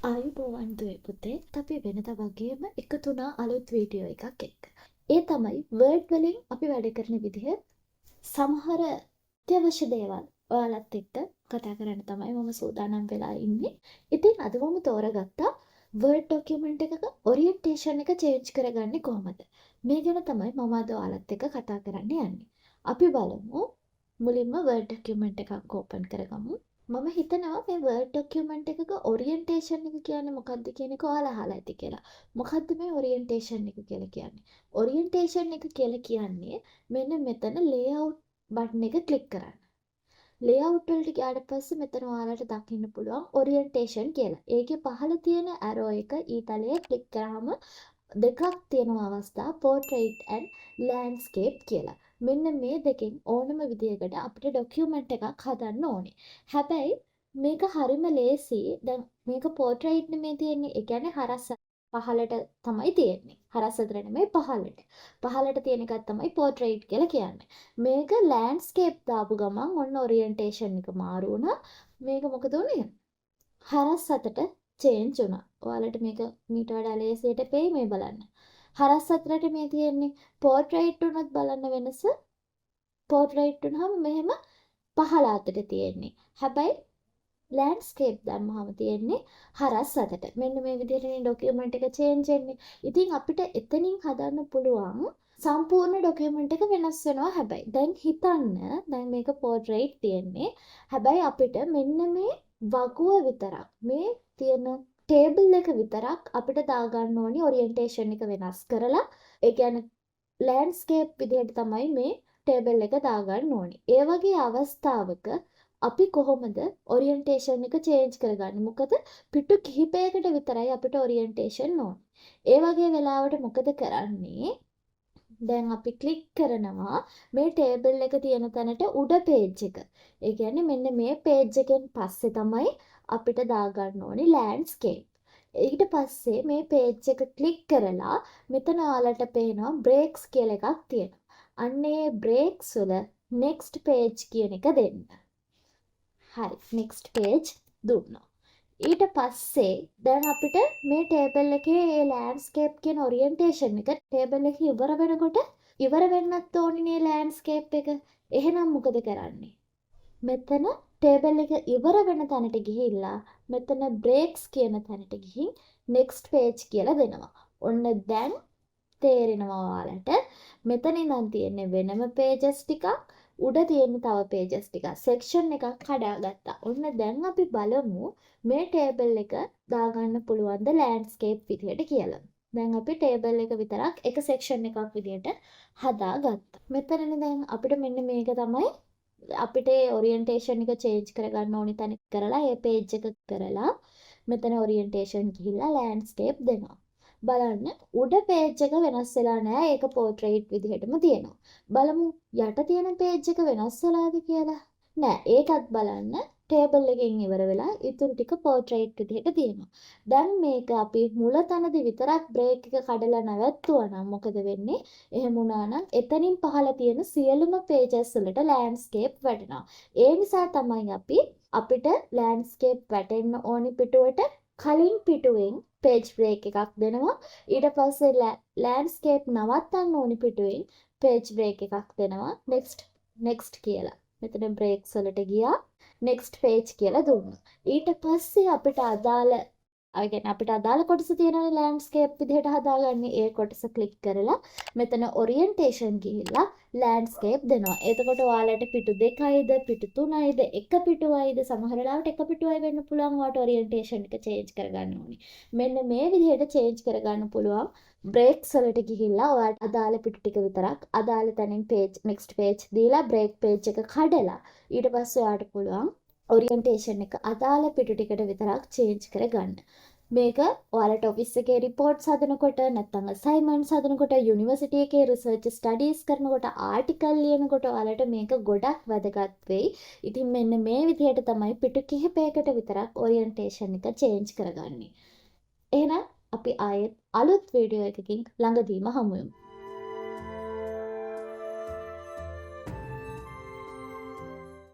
ආයුබෝවන් දුවේ පුතේ. අපි වෙනදා වගේම එකතු වුණා අලුත් වීඩියෝ එකක් එක්ක. ඒ තමයි වර්ඩ් වලින් අපි වැඩ කරන විදිහ. සමහර අත්‍යවශ්‍ය දේවල් ඔයාලත් එක්ක කතා කරන්න තමයි මම සූදානම් වෙලා ඉන්නේ. ඉතින් අද මම තෝරගත්තා වර්ඩ් ડોකියුමන්ට් එකක ඔරියන්ටේෂන් එක චේන්ජ් කරගන්නේ කොහොමද? මේ ගැන තමයි මම අද ඔයාලත් එක්ක කතා කරන්න යන්නේ. අපි බලමු. මුලින්ම වර්ඩ් ડોකියුමන්ට් එකක් ඕපන් කරගමු. මම හිතනවා මේ වර්ඩ් ડોකියුමන්ට් එකක ඔරියන්ටේෂන් එක කියන්නේ මොකක්ද කියන එක ඔයාලා අහලා ඇති කියලා. මොකක්ද මේ ඔරියන්ටේෂන් එක කියලා කියන්නේ? ඔරියන්ටේෂන් එක කියලා කියන්නේ මෙන්න මෙතන ලේඅවුට් බටන් එක ක්ලික් කරන්න. ලේඅවුට් වලට ගියාට පස්සේ මෙතන ඔයාලට දකින්න පුළුවන් ඔරියන්ටේෂන් කියලා. ඒකේ පහළ තියෙන ඇරෝ එක ඊතලයේ ක්ලික් කරාම දෙකක් තියෙනවා අවස්ථා පෝර්ට්‍රේට් ඇන්ඩ් ලෑන්ඩ්ස්කේප් කියලා. මෙන්න මේ දෙකෙන් ඕනම විදියකට අපිට ඩොකියුමන්ට් එකක් හදන්න ඕනේ. හැබැයි මේක හරිම ලේසි. දැන් මේක පෝර්ට්‍රේට් නෙමෙයි තියෙන්නේ. ඒ කියන්නේ හරස් පහලට තමයි තියෙන්නේ. හරස් අතර නෙමෙයි පහලට. පහලට තියෙන එකක් තමයි පෝර්ට්‍රේට් කියලා කියන්නේ. මේක ලෑන්ඩ්ස්කේප් දාපු ගමන් ඔන්න ඔරියන්ටේෂන් එක මාරු වුණා. මේක මොකද උනේ? හරස් අතට චේන්ජ් වුණා. ඔයාලට මේක මීට වඩා ලේසියට පෙයි මේ බලන්න. හරස් අතරට මේ තියෙන්නේ පෝර්ට්‍රේට් උනත් බලන්න වෙනස. පෝර්ට්‍රේට් උනහම මෙහෙම පහළ අතට තියෙන්නේ. හැබැයි ලෑන්ඩ්ස්කේප් දැම්මහම තියෙන්නේ හරස් අතට. මෙන්න මේ විදිහටනේ ඩොකියුමන්ට් එක චේන්ජ් වෙන්නේ. ඉතින් අපිට එතනින් හදන්න පුළුවන් සම්පූර්ණ ඩොකියුමන්ට් එක වෙනස් වෙනවා. හැබැයි දැන් හිතන්න දැන් මේක පෝර්ට්‍රේට් තියෙන්නේ. හැබැයි අපිට මෙන්න මේ වගුව විතරක් මේ තියෙන ටේබල් එක විතරක් අපිට දාගන්න ඕනි ඔරියන්ටේෂන් එක වෙනස් කරලා. ඒ කියන්නේ ලෑන්ඩ්ස්කේප් විදිහට තමයි මේ ටේබල් එක දාගන්න ඕනි. ඒ වගේ අවස්ථාවක අපි කොහොමද ඔරියන්ටේෂන් එක චේන්ජ් කරගන්නේ? මොකද පිටු කිහිපයකට විතරයි අපිට ඔරියන්ටේෂන් ඕන. ඒ වගේ වෙලාවට මොකද කරන්නේ? දැන් අපි ක්ලික් කරනවා මේ ටේබල් එක තියෙන තැනට උඩ පේජ් එක. ඒ කියන්නේ මෙන්න මේ පේජ් එකෙන් පස්සේ තමයි අපිට දාගන්න ඕනි ලෑන්ඩ්ස්කේප්. ඊට පස්සේ මේ පේජ් එක ක්ලික් කරලා මෙතන ඔයාලට පේනවා බ්‍රේක්ස් කියලා එකක් තියෙනවා. අන්න ඒ බ්‍රේක්ස් වල next page කියන එක දෙන්න. හරි next page දුන්නා. ඊට පස්සේ දැන් අපිට මේ ටේබල් එකේ මේ ලෑන්ඩ්ස්කේප් කියන ඔරියන්ටේෂන් එක ටේබල් එක ඉවර වෙනකොට ඉවර වෙන්නත් ඕනිනේ ලෑන්ඩ්ස්කේප් එක. එහෙනම් මොකද කරන්නේ? මෙතන ටේබල් එක ඉවර වෙන තැනට ගිහිල්ලා මෙතන බ්‍රේක්ස් කියන තැනට ගිහින් next page කියලා දෙනවා. ඔන්න දැන් තේරෙනවා ඔයාලට මෙතන ඉඳන් තියෙන්නේ වෙනම pages ටිකක් උඩ තියෙන තව pages ටිකක් section එකක් හදාගත්තා. ඔන්න දැන් අපි බලමු මේ ටේබල් එක දාගන්න පුළුවන්ද ලෑන්ඩ්ස්කේප් විදියට කියලා. දැන් අපි ටේබල් එක විතරක් එක section එකක් විදියට හදාගත්තා. මෙතනනේ දැන් අපිට මෙන්න මේක තමයි අපිට ඔරියන්ටේෂන් එක චේන්ජ් කරගන්න ඕනි තැන කරලා ඒ පේජ් එක කරලා මෙතන ඔරියන්ටේෂන් ගිහිල්ලා ලෑන්ඩ්ස්කේප් දෙනවා. බලන්න උඩ පේජ් එක වෙනස් වෙලා නැහැ. ඒක පෝර්ට්‍රේට් විදිහටම තියෙනවා. බලමු යට තියෙන පේජ් එක වෙනස් වෙලාද කියලා. නෑ ඒකත් බලන්න ටේබල් එකෙන් ඉවර වෙලා ඉතුරු ටික පෝර්ට්‍රේට් විදිහට තියෙනවා. දැන් මේක අපි මුල තැනදී විතරක් බ්‍රේක් එක කඩලා නැවැත්තුවා නම් මොකද වෙන්නේ? එහෙම වුණා නම් එතනින් පහළ තියෙන සියලුම pages වලට ලෑන්ඩ්ස්කේප් වැටෙනවා. ඒ නිසා තමයි අපිට ලෑන්ඩ්ස්කේප් වැටෙන්න ඕනි පිටුවට කලින් පිටුවෙන් page break එකක් දෙනවා. ඊට පස්සේ ලෑන්ඩ්ස්කේප් නවත්තන්න ඕනි පිටුවෙන් page break එකක් දෙනවා. next කියලා. මෙතන breaks වලට ගියා. next page කියලා දුන්නා. ඊට පස්සේ අපිට අදාළ කොටස තියෙනනේ ලෑන්ඩ්ස්කේප් විදිහට හදාගන්නේ. ඒ කොටස ක්ලික් කරලා මෙතන ඔරියන්ටේෂන් ගිහිල්ලා ලෑන්ඩ්ස්කේප් දෙනවා. එතකොට ඔයාලට පිටු 2යිද පිටු 3යිද එක පිටුවයිද සමහර වෙලාවට එක පිටුවයි වෙන්න පුළුවන්. ඔයාලට ඔරියන්ටේෂන් එක චේන්ජ් කරගන්න ඕනේ. මෙන්න මේ විදිහට චේන්ජ් කරගන්න පුළුවන්. බ්‍රේක්ස් වලට ගිහිල්ලා ඔයාලට අදාළ පිටු ටික විතරක් අදාළ තැනින් next page දීලා break page එක කඩලා ඊට පස්සේ ඔයාලට පුළුවන් ඔරියන්ටේෂන් එක අදාළ පිටු ටිකට විතරක් චේන්ජ් කරගන්න. මේක ඔයාලට ඔෆිස් එකේ රිපෝට්ස් හදනකොට නැත්නම් අසයින්මන්ට්ස් හදනකොට යුනිවර්සිටි එකේ රිසර්ච් ස්ටඩීස් කරනකොට ආටිකල් ලියනකොට ඔයාලට මේක ගොඩක් වැදගත් වෙයි. ඉතින් මෙන්න මේ විදිහට තමයි පිටු කිහිපයකට විතරක් ඔරියන්ටේෂන් එක චේන්ජ් කරගන්නේ. එහෙනම් අපි ආයෙත් අලුත් වීඩියෝ එකකින් ළඟදීම හමු වෙමු.